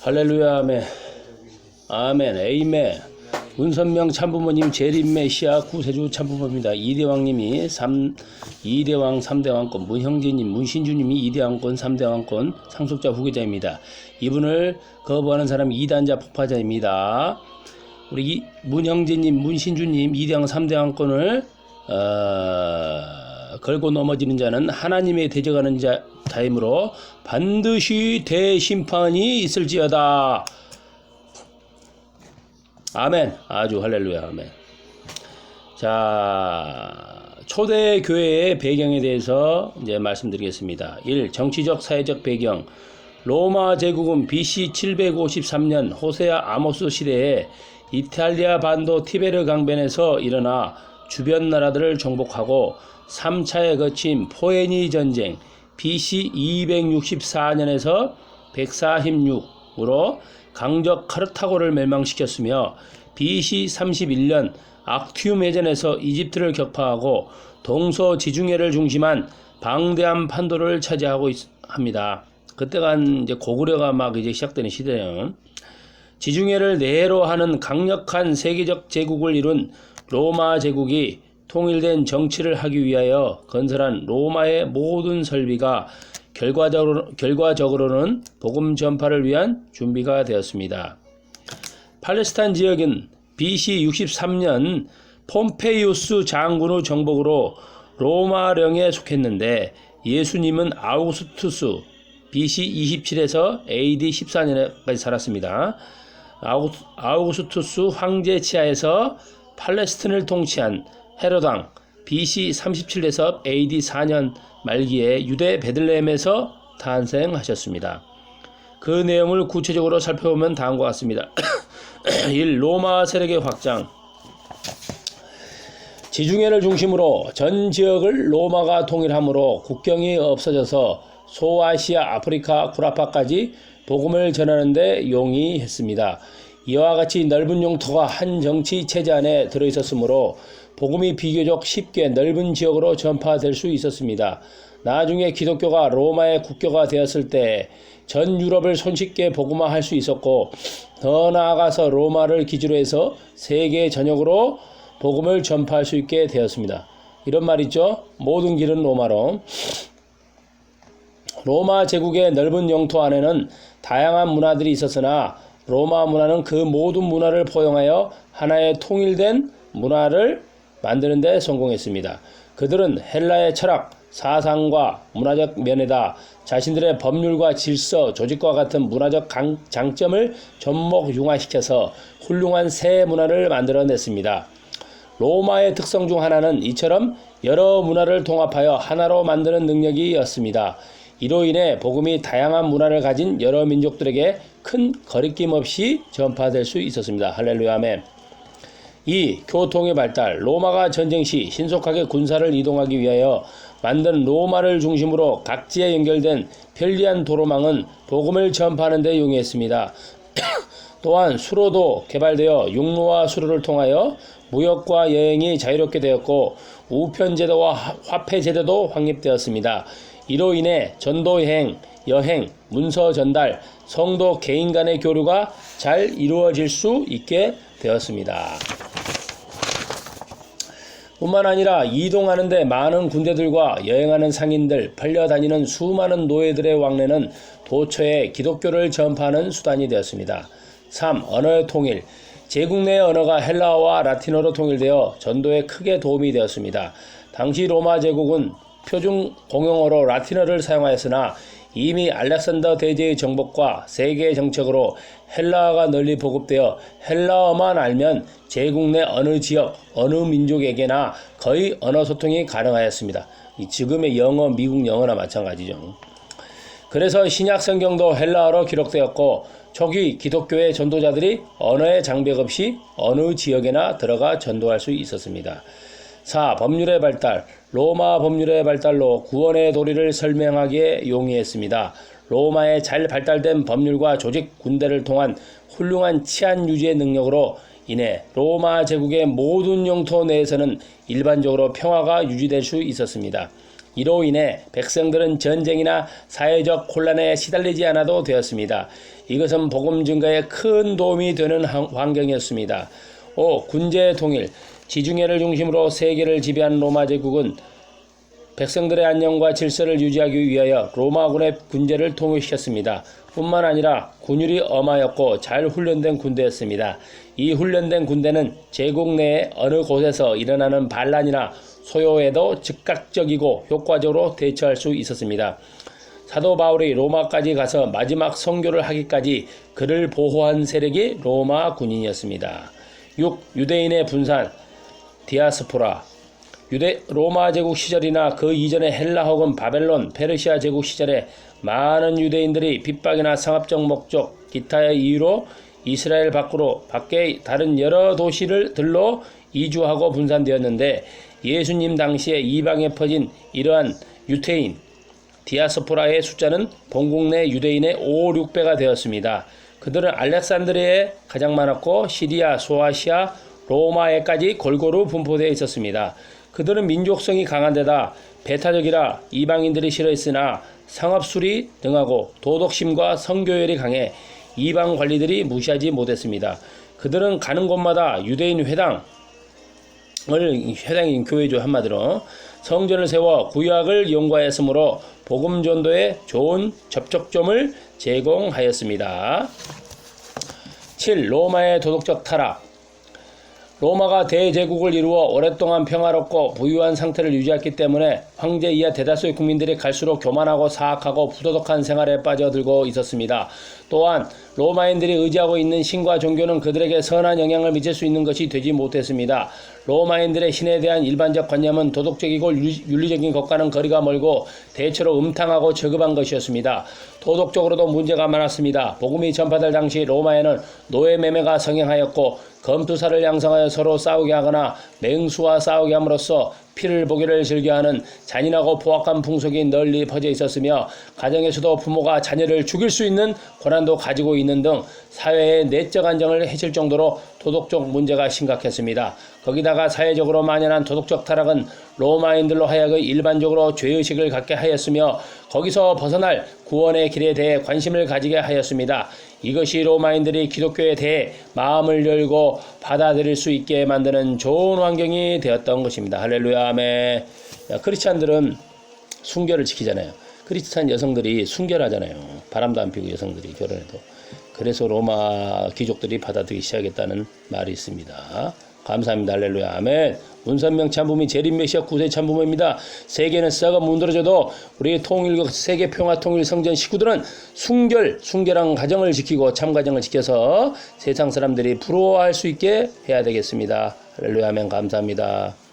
할렐루야. 아멘. 아멘. 에이멘. 문선명 참부모님 재림메시아 구세주 참부모입니다. 이대왕님이 2대왕 3대왕권, 문형제님 문신주님이 2대왕권 3대왕권 상속자 후계자입니다. 이분을 거부하는 사람이 이단자 폭파자입니다. 우리 문형제님 문신주님 2대왕 3대왕권을 걸고 넘어지는 자는 하나님의 대적하는 자이므로 반드시 대심판이 있을지어다. 아멘. 아주 할렐루야. 아멘. 자, 초대 교회의 배경에 대해서 이제 말씀드리겠습니다. 1. 정치적 사회적 배경. 로마 제국은 BC 753년 호세아 아모스 시대에 이탈리아 반도 티베르 강변에서 일어나 주변 나라들을 정복하고 3차에 거친 포에니 전쟁 BC 264년에서 146으로 강적 카르타고를 멸망시켰으며 BC 31년 악티움 해전에서 이집트를 격파하고 동서지중해를 중심한 방대한 판도를 차지하고 합니다. 그때가 이제 고구려가 막 이제 시작되는 시대예요. 지중해를 내로 하는 강력한 세계적 제국을 이룬 로마 제국이 통일된 정치를 하기 위하여 건설한 로마의 모든 설비가 결과적으로는 복음 전파를 위한 준비가 되었습니다. 팔레스타인 지역은 BC 63년 폼페이우스 장군의 정복으로 로마령에 속했는데 예수님은 아우구스투스 BC 27에서 AD 14년까지 살았습니다. 아우구스투스 황제 치하에서 팔레스틴을 통치한 헤로당 BC 37에서 AD 4년 말기에 유대 베들레헴에서 탄생하셨습니다. 그 내용을 구체적으로 살펴보면 다음과 같습니다. 1. 로마 세력의 확장. 지중해를 중심으로 전 지역을 로마가 통일함으로 국경이 없어져서 소아시아, 아프리카, 구라파까지 복음을 전하는 데 용이했습니다. 이와 같이 넓은 영토가 한 정치 체제 안에 들어있었으므로 복음이 비교적 쉽게 넓은 지역으로 전파될 수 있었습니다. 나중에 기독교가 로마의 국교가 되었을 때 전 유럽을 손쉽게 복음화할 수 있었고 더 나아가서 로마를 기지로 해서 세계 전역으로 복음을 전파할 수 있게 되었습니다. 이런 말 있죠? 모든 길은 로마로. 로마 제국의 넓은 영토 안에는 다양한 문화들이 있었으나 로마 문화는 그 모든 문화를 포용하여 하나의 통일된 문화를 만드는 데 성공했습니다. 그들은 헬라의 철학, 사상과 문화적 면에다 자신들의 법률과 질서, 조직과 같은 문화적 장점을 접목 융화시켜서 훌륭한 새 문화를 만들어냈습니다. 로마의 특성 중 하나는 이처럼 여러 문화를 통합하여 하나로 만드는 능력이었습니다. 이로 인해 복음이 다양한 문화를 가진 여러 민족들에게 큰 거리낌 없이 전파될 수 있었습니다. 할렐루야. 아멘. 2. 교통의 발달. 로마가 전쟁 시 신속하게 군사를 이동하기 위하여 만든 로마를 중심으로 각지에 연결된 편리한 도로망은 복음을 전파하는 데 용이했습니다. 또한 수로도 개발되어 육로와 수로를 통하여 무역과 여행이 자유롭게 되었고 우편제도와 화폐제도도 확립되었습니다. 이로 인해 전도여행, 여행, 문서 전달, 성도 개인 간의 교류가 잘 이루어질 수 있게 되었습니다. 뿐만 아니라 이동하는데 많은 군대들과 여행하는 상인들, 팔려다니는 수많은 노예들의 왕래는 도처에 기독교를 전파하는 수단이 되었습니다. 3. 언어의 통일. 제국 내 언어가 헬라어와 라틴어로 통일되어 전도에 크게 도움이 되었습니다. 당시 로마 제국은 표준 공용어로 라틴어를 사용하였으나 이미 알렉산더 대제의 정복과 세계 정책으로 헬라어가 널리 보급되어 헬라어만 알면 제국 내 어느 지역, 어느 민족에게나 거의 언어 소통이 가능하였습니다. 지금의 영어, 미국 영어나 마찬가지죠. 그래서 신약 성경도 헬라어로 기록되었고 초기 기독교의 전도자들이 언어의 장벽 없이 어느 지역에나 들어가 전도할 수 있었습니다. 4. 법률의 발달. 로마 법률의 발달로 구원의 도리를 설명하기에 용이했습니다. 로마의 잘 발달된 법률과 조직 군대를 통한 훌륭한 치안 유지의 능력으로 인해 로마 제국의 모든 영토 내에서는 일반적으로 평화가 유지될 수 있었습니다. 이로 인해 백성들은 전쟁이나 사회적 혼란에 시달리지 않아도 되었습니다. 이것은 복음 증가에 큰 도움이 되는 환경이었습니다. 5. 군제 통일. 지중해를 중심으로 세계를 지배한 로마 제국은 백성들의 안녕과 질서를 유지하기 위하여 로마군의 군제를 통일시켰습니다. 뿐만 아니라 군율이 엄하였고 잘 훈련된 군대였습니다. 이 훈련된 군대는 제국 내의 어느 곳에서 일어나는 반란이나 소요에도 즉각적이고 효과적으로 대처할 수 있었습니다. 사도 바울이 로마까지 가서 마지막 선교를 하기까지 그를 보호한 세력이 로마 군인이었습니다. 6. 유대인의 분산, 디아스포라. 로마 제국 시절이나 그 이전의 헬라 혹은 바벨론, 페르시아 제국 시절에 많은 유대인들이 핍박이나 상업적 목적, 기타의 이유로 이스라엘 밖에 다른 여러 도시들로 이주하고 분산되었는데 예수님 당시에 이방에 퍼진 이러한 유태인, 디아스포라의 숫자는 본국 내 유대인의 5, 6배가 되었습니다. 그들은 알렉산드리아에 가장 많았고 시리아, 소아시아, 로마에까지 골고루 분포되어 있었습니다. 그들은 민족성이 강한 데다 배타적이라 이방인들이 싫어했으나 상업술이 등하고 도덕심과 성교열이 강해 이방 관리들이 무시하지 못했습니다. 그들은 가는 곳마다 유대인 회당이 교회죠, 한마디로 성전을 세워 구약을 연구하였으므로 복음 전도에 좋은 접촉점을 제공하였습니다. 7. 로마의 도덕적 타락. 로마가 대제국을 이루어 오랫동안 평화롭고 부유한 상태를 유지했기 때문에 황제 이하 대다수의 국민들이 갈수록 교만하고 사악하고 부도덕한 생활에 빠져들고 있었습니다. 또한 로마인들이 의지하고 있는 신과 종교는 그들에게 선한 영향을 미칠 수 있는 것이 되지 못했습니다. 로마인들의 신에 대한 일반적 관념은 도덕적이고 윤리적인 것과는 거리가 멀고 대체로 음탕하고 저급한 것이었습니다. 도덕적으로도 문제가 많았습니다. 복음이 전파될 당시 로마에는 노예매매가 성행하였고 검투사를 양성하여 서로 싸우게 하거나 맹수와 싸우게 함으로써 피를 보기를 즐겨하는 잔인하고 포악한 풍속이 널리 퍼져 있었으며 가정에서도 부모가 자녀를 죽일 수 있는 권한도 가지고 있는 등 사회의 내적 안정을 해칠 정도로 도덕적 문제가 심각했습니다. 거기다가 사회적으로 만연한 도덕적 타락은 로마인들로 하여금 일반적으로 죄의식을 갖게 하였으며 거기서 벗어날 구원의 길에 대해 관심을 가지게 하였습니다. 이것이 로마인들이 기독교에 대해 마음을 열고 받아들일 수 있게 만드는 좋은 환경이 되었던 것입니다. 할렐루야, 아멘. 크리스찬들은 순결을 지키잖아요. 크리스찬 여성들이 순결하잖아요. 바람도 안 피고 여성들이 결혼해도. 그래서 로마 귀족들이 받아들이기 시작했다는 말이 있습니다. 감사합니다. 할렐루야, 아멘. 문선명 참부미 재림메시아 9세 참부모입니다. 세계는 썩어 문드러져도 우리 세계 평화 통일 성전 식구들은 순결한 가정을 지키고 참가정을 지켜서 세상 사람들이 부러워할 수 있게 해야 되겠습니다. 할렐루야, 아멘. 감사합니다.